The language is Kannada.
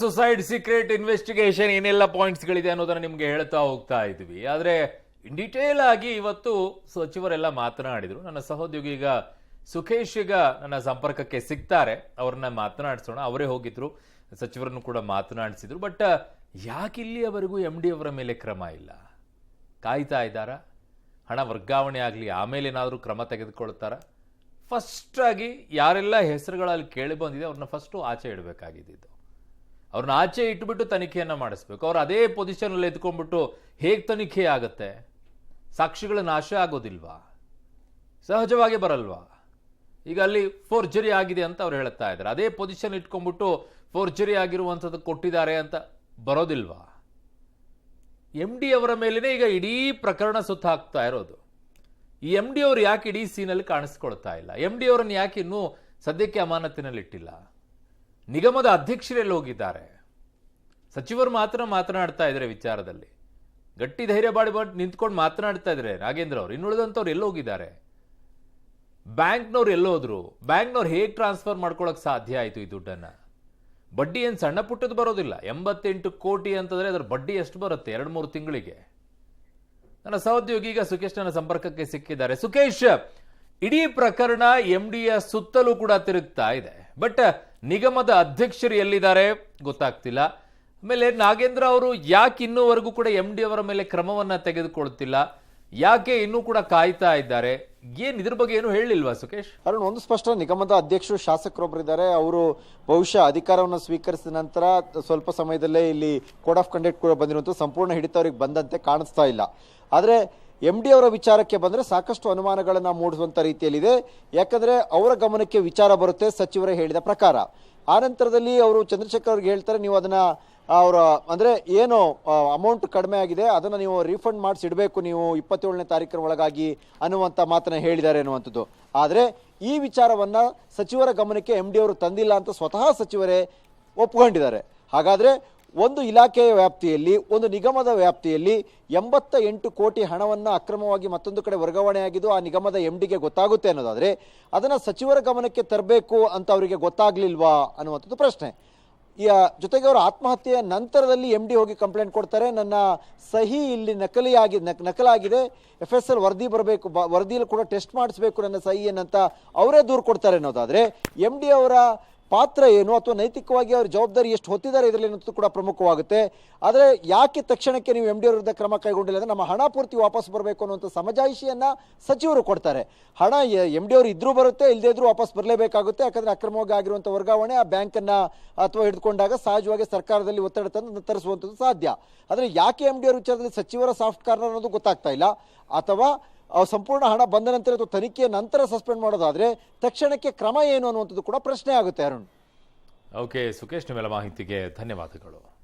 ಸುಸೈಡ್ ಸೀಕ್ರೆಟ್ ಇನ್ವೆಸ್ಟಿಗೇಷನ್ ಏನೆಲ್ಲ ಪಾಯಿಂಟ್ಸ್ಗಳಿದೆ ಅನ್ನೋದನ್ನ ನಿಮ್ಗೆ ಹೇಳ್ತಾ ಹೋಗ್ತಾ ಇದ್ವಿ. ಆದ್ರೆ ಇನ್ ಡೀಟೇಲ್ ಆಗಿ ಇವತ್ತು ಸಚಿವರೆಲ್ಲ ಮಾತನಾಡಿದ್ರು. ನನ್ನ ಸಹೋದ್ಯೋಗಿ ಈಗ ಸುಖೇಶ್ ಈಗ ನನ್ನ ಸಂಪರ್ಕಕ್ಕೆ ಸಿಗ್ತಾರೆ, ಅವ್ರನ್ನ ಮಾತನಾಡಿಸೋಣ. ಅವರೇ ಹೋಗಿದ್ರು, ಸಚಿವರನ್ನು ಕೂಡ ಮಾತನಾಡಿಸಿದ್ರು. ಬಟ್ ಯಾಕೆ ಇಲ್ಲಿಯವರೆಗೂ MD ಅವರ ಮೇಲೆ ಕ್ರಮ ಇಲ್ಲ? ಕಾಯ್ತಾ ಇದ್ದಾರಾ? ಹಣ ವರ್ಗಾವಣೆ ಆಗಲಿ ಆಮೇಲೆ ಏನಾದರೂ ಕ್ರಮ ತೆಗೆದುಕೊಳ್ತಾರ? ಫಸ್ಟ್ ಆಗಿ ಯಾರೆಲ್ಲ ಹೆಸರುಗಳಲ್ಲಿ ಕೇಳಿ ಬಂದಿದೆ ಅವ್ರನ್ನ ಫಸ್ಟು ಆಚೆ ಇಡಬೇಕಾಗಿದ್ದು. ಅವ್ರನ್ನ ಆಚೆ ಇಟ್ಬಿಟ್ಟು ತನಿಖೆಯನ್ನ ಮಾಡಿಸ್ಬೇಕು. ಅವ್ರು ಅದೇ ಪೊಸಿಷನ್ ಅಲ್ಲಿ ಎತ್ಕೊಂಡ್ಬಿಟ್ಟು ಹೇಗೆ ತನಿಖೆ ಆಗುತ್ತೆ? ಸಾಕ್ಷಿಗಳ ನಾಶ ಆಗೋದಿಲ್ವಾ? ಸಹಜವಾಗಿ ಬರಲ್ವಾ? ಈಗ ಅಲ್ಲಿ ಫೋರ್ಜರಿ ಆಗಿದೆ ಅಂತ ಅವ್ರು ಹೇಳ್ತಾ ಇದ್ದಾರೆ. ಅದೇ ಪೊಸಿಷನ್ ಇಟ್ಕೊಂಡ್ಬಿಟ್ಟು ಫೋರ್ಜರಿ ಆಗಿರುವಂಥದ್ದು ಕೊಟ್ಟಿದ್ದಾರೆ ಅಂತ ಬರೋದಿಲ್ವಾ? MD ಅವರ ಮೇಲೇನೆ ಈಗ ಇಡೀ ಪ್ರಕರಣ ಸುತ್ತ ಹಾಕ್ತಾ ಇರೋದು. ಈ MD ಅವರು ಯಾಕೆ ಇಡೀ ಸೀನಲ್ಲಿ ಕಾಣಿಸ್ಕೊಳ್ತಾ ಇಲ್ಲ? MD ಅವರನ್ನು ಯಾಕೆ ಇನ್ನೂ ಸದ್ಯಕ್ಕೆ ಅಮಾನತಿನಲ್ಲಿ ಇಟ್ಟಿಲ್ಲ? ನಿಗಮದ ಅಧ್ಯಕ್ಷರೆಲ್ಲ ಹೋಗಿದ್ದಾರೆ? ಸಚಿವರು ಮಾತ್ರ ಮಾತನಾಡ್ತಾ ಇದ್ದಾರೆ ವಿಚಾರದಲ್ಲಿ. ಗಟ್ಟಿ ಧೈರ್ಯ ಬಾಡಿ ನಿಂತ್ಕೊಂಡು ಮಾತನಾಡ್ತಾ ಇದ್ದಾರೆ ನಾಗೇಂದ್ರ ಅವರು. ಇನ್ನುಳಿದಂಥವ್ರು ಎಲ್ಲೋ ಹೋಗಿದ್ದಾರೆ? ಬ್ಯಾಂಕ್ನವ್ರು ಎಲ್ಲೋದ್ರು? ಬ್ಯಾಂಕ್ನವ್ರು ಹೇಗೆ ಟ್ರಾನ್ಸ್ಫರ್ ಮಾಡ್ಕೊಳಕ್ ಸಾಧ್ಯ ಆಯಿತು ಈ ದುಡ್ಡನ್ನ? ಬಡ್ಡಿ ಏನು ಸಣ್ಣ ಪುಟ್ಟದ್ದು ಬರೋದಿಲ್ಲ. 88 ಕೋಟಿ ಅಂತಂದ್ರೆ ಅದರ ಬಡ್ಡಿ ಎಷ್ಟು ಬರುತ್ತೆ 2-3 ತಿಂಗಳಿಗೆ? ನನ್ನ ಸಹೋದ್ಯೋಗಿ ಈಗ ಸುಖೇಶ್ ನನ್ನ ಸಂಪರ್ಕಕ್ಕೆ ಸಿಕ್ಕಿದ್ದಾರೆ. ಸುಖೇಶ್, ಇಡೀ ಪ್ರಕರಣ MDಯ ಸುತ್ತಲೂ ಕೂಡ ತಿರುಗ್ತಾ ಇದೆ. ಬಟ್ ನಿಗಮದ ಅಧ್ಯಕ್ಷರು ಎಲ್ಲಿದ್ದಾರೆ ಗೊತ್ತಾಗ್ತಿಲ್ಲ. ಆಮೇಲೆ ನಾಗೇಂದ್ರ ಅವರು ಯಾಕೆ ಇನ್ನೂವರೆಗೂ ಕೂಡ MD ಅವರ ಮೇಲೆ ಕ್ರಮವನ್ನ ತೆಗೆದುಕೊಳ್ತಿಲ್ಲ? ಯಾಕೆ ಇನ್ನೂ ಕೂಡ ಕಾಯ್ತಾ ಇದ್ದಾರೆ? ಇದ್ರ ಬಗ್ಗೆ ಏನು ಹೇಳಿಲ್ವಾ ಸುಖೇಶ್? ಅರುಣ್, ಒಂದು ಸ್ಪಷ್ಟ, ನಿಗಮದ ಅಧ್ಯಕ್ಷರು ಶಾಸಕರೊಬ್ಬರಿದ್ದಾರೆ. ಅವರು ಬಹುಶಃ ಅಧಿಕಾರವನ್ನು ಸ್ವೀಕರಿಸಿದ ನಂತರ ಸ್ವಲ್ಪ ಸಮಯದಲ್ಲೇ ಇಲ್ಲಿ ಕೋಡ್ ಆಫ್ ಕಂಡಕ್ಟ್ ಕೂಡ ಬಂದಿರುವಂಥ ಸಂಪೂರ್ಣ ಹಿಡಿತ ಅವರಿಗೆ ಬಂದಂತೆ ಕಾಣಿಸ್ತಾ ಇಲ್ಲ. ಆದರೆ MD ಅವರ ವಿಚಾರಕ್ಕೆ ಬಂದರೆ ಸಾಕಷ್ಟು ಅನುಮಾನಗಳನ್ನು ಮೂಡಿಸುವಂಥ ರೀತಿಯಲ್ಲಿದೆ. ಯಾಕಂದರೆ ಅವರ ಗಮನಕ್ಕೆ ವಿಚಾರ ಬರುತ್ತೆ ಸಚಿವರೇ ಹೇಳಿದ ಪ್ರಕಾರ. ಆ ನಂತರದಲ್ಲಿ ಅವರು ಚಂದ್ರಶೇಖರ್ ಅವ್ರಿಗೆ ಹೇಳ್ತಾರೆ, ನೀವು ಅದನ್ನು ಅವರ ಅಂದರೆ ಏನು ಅಮೌಂಟ್ ಕಡಿಮೆ ಆಗಿದೆ ಅದನ್ನು ನೀವು ರೀಫಂಡ್ ಮಾಡಿಸಿಡಬೇಕು ನೀವು 27ನೇ ತಾರೀಕಿನ ಒಳಗಾಗಿ ಅನ್ನುವಂಥ ಮಾತನ್ನು ಹೇಳಿದ್ದಾರೆ ಅನ್ನುವಂಥದ್ದು. ಆದರೆ ಈ ವಿಚಾರವನ್ನು ಸಚಿವರ ಗಮನಕ್ಕೆ MD ಅವರು ತಂದಿಲ್ಲ ಅಂತ ಸ್ವತಃ ಸಚಿವರೇ ಒಪ್ಕೊಂಡಿದ್ದಾರೆ. ಹಾಗಾದರೆ ಒಂದು ಇಲಾಖೆಯ ವ್ಯಾಪ್ತಿಯಲ್ಲಿ, ಒಂದು ನಿಗಮದ ವ್ಯಾಪ್ತಿಯಲ್ಲಿ 88 ಕೋಟಿ ಹಣವನ್ನು ಅಕ್ರಮವಾಗಿ ಮತ್ತೊಂದು ಕಡೆ ವರ್ಗಾವಣೆಯಾಗಿದ್ದು ಆ ನಿಗಮದ MDಗೆ ಗೊತ್ತಾಗುತ್ತೆ ಅನ್ನೋದಾದರೆ ಅದನ್ನು ಸಚಿವರ ಗಮನಕ್ಕೆ ತರಬೇಕು ಅಂತ ಅವರಿಗೆ ಗೊತ್ತಾಗ್ಲಿಲ್ವಾ ಅನ್ನುವಂಥದ್ದು ಪ್ರಶ್ನೆ. ಜೊತೆಗೆ ಅವರು ಆತ್ಮಹತ್ಯೆಯ ನಂತರದಲ್ಲಿ MD ಹೋಗಿ ಕಂಪ್ಲೇಂಟ್ ಕೊಡ್ತಾರೆ, ನನ್ನ ಸಹಿ ಇಲ್ಲಿ ನಕಲಾಗಿದೆ, FSL ವರದಿ ಬರಬೇಕು, ವರದಿಯಲ್ಲಿ ಕೂಡ ಟೆಸ್ಟ್ ಮಾಡಿಸ್ಬೇಕು ನನ್ನ ಸಹಿಯನ್ನಂತ ಅವರೇ ದೂರು ಕೊಡ್ತಾರೆ ಅನ್ನೋದಾದರೆ MD ಅವರ ಪಾತ್ರ ಏನು ಅಥವಾ ನೈತಿಕವಾಗಿ ಅವ್ರ ಜವಾಬ್ದಾರಿ ಎಷ್ಟು ಹೊತ್ತಿದ್ದಾರೆ ಇದರಲ್ಲಿ ಅನ್ನೋದು ಕೂಡ ಪ್ರಮುಖವಾಗುತ್ತೆ. ಆದರೆ ಯಾಕೆ ತಕ್ಷಣಕ್ಕೆ ನೀವು MD ವಿರುದ್ಧ ಕ್ರಮ ಕೈಗೊಂಡಿಲ್ಲ ಅಂದರೆ ನಮ್ಮ ಹಣ ಪೂರ್ತಿ ವಾಪಸ್ ಬರಬೇಕು ಅನ್ನುವಂಥ ಸಮಜಾಯಿಷಿಯನ್ನ ಸಚಿವರು ಕೊಡ್ತಾರೆ. ಹಣ MD ಅವರು ಇದ್ರೂ ಬರುತ್ತೆ, ಇಲ್ಲದೇ ಇದ್ರೂ ವಾಪಸ್ ಬರಲೇಬೇಕಾಗುತ್ತೆ. ಯಾಕಂದ್ರೆ ಅಕ್ರಮವಾಗಿ ಆಗಿರುವಂಥ ವರ್ಗಾವಣೆ ಆ ಬ್ಯಾಂಕನ್ನು ಅಥವಾ ಹಿಡಿದುಕೊಂಡಾಗ ಸಹಜವಾಗಿ ಸರ್ಕಾರದಲ್ಲಿ ಒತ್ತಡ ತಂದು ತರಿಸುವಂಥದ್ದು ಸಾಧ್ಯ. ಆದರೆ ಯಾಕೆ MD ಅವರ ವಿಚಾರದಲ್ಲಿ ಸಚಿವರ ಸಾಫ್ಟ್ ಕಾರ್ನರ್ ಅನ್ನೋದು ಗೊತ್ತಾಗ್ತಾ ಇಲ್ಲ. ಅಥವಾ ಸಂಪೂರ್ಣ ಹಣ ಬಂದ ನಂತರ ಅಥವಾ ತನಿಖೆಯ ನಂತರ ಸಸ್ಪೆಂಡ್ ಮಾಡೋದಾದ್ರೆ ತಕ್ಷಣಕ್ಕೆ ಕ್ರಮ ಏನು ಅನ್ನುವಂಥದ್ದು ಕೂಡ ಪ್ರಶ್ನೆ ಆಗುತ್ತೆ. ಅರುಣ್, ಓಕೆ ಸುಖೇಶ್, ನಿಮ್ಮೆಲ್ಲ ಮಾಹಿತಿಗೆ ಧನ್ಯವಾದಗಳು.